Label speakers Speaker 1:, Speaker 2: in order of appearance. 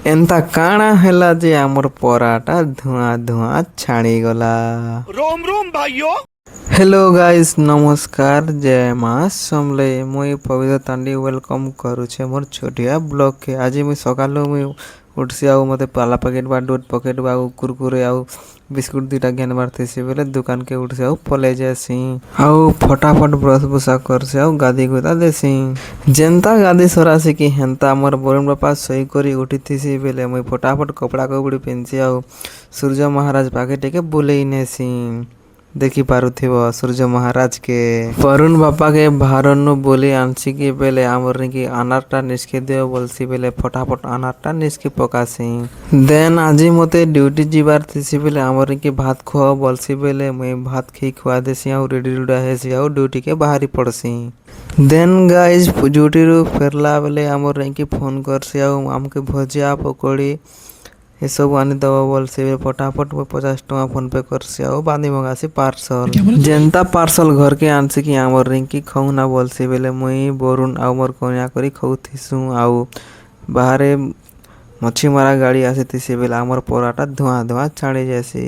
Speaker 1: एंता काଣା ହେଲା ଯେ ଆମର ପରାଟା ଧୂଆଁ ଧୂଆଁ ଛାଣିଗଲା।
Speaker 2: रोम रोम भाइयों।
Speaker 1: हेलो गाइस नमस्कार जय माँ समले मुई पवित्र तांडी वेलकम करुछे मोर छोटिया ब्लॉग के। आज मुई सकालू मुई उठसी आउ मते पाला पैकेट बा दूध पैकेट बा कुरकुरे आउ बिस्कुट दुटा घेनबार थेसी बेले दुकान के उठसी आउ पले जासी आउ फटाफट ब्रश बुसा करसी आउ गादी गुदा देसी। जेंता गादी सरासी कि हेंता मोर बरुण बापा सही करी उठी थीसी बेले मुई फटाफट कपड़ा कपड़ी पिनसी आउ सूर्य महाराज पाके टेके बुलेई नेसी। देखी पारुथिब सूर्य महाराज के वरुण बापा के भारनु बोली आनसी की बेले आमर की अनारटा निस्के दियो बोलसी बेले फटाफट अनारटा निस्के पकासी। देन आजी मते ड्यूटी जीवार थीसी बेले आमर की भात खुआ बोलसी बेले मुई भात खी खुआ देसी आउ रेडी रुडा हेसी आउ ड्यूटी के बाहरी पड़सी। देन गाइज ड्यूटी रु फेरला बेले आमर की फोन करसी आउ आमके भजिया पकोड़ी ये सब आनी दवा बोल से फटाफट 50 टका फोन पे करसी आउ बांधी मंगासी पार्सल। जेंता पार्सल घर के आनसी कि आमर रिंकी खाऊ ना बोल से बेले मुई बरुण आउ मोर कन्या करी खाऊ थीसु आउ बाहरे मच्छी मारा गाड़ी आसी थी बेले आमर पराटा धुआं धुआं छाड़ी जैसी।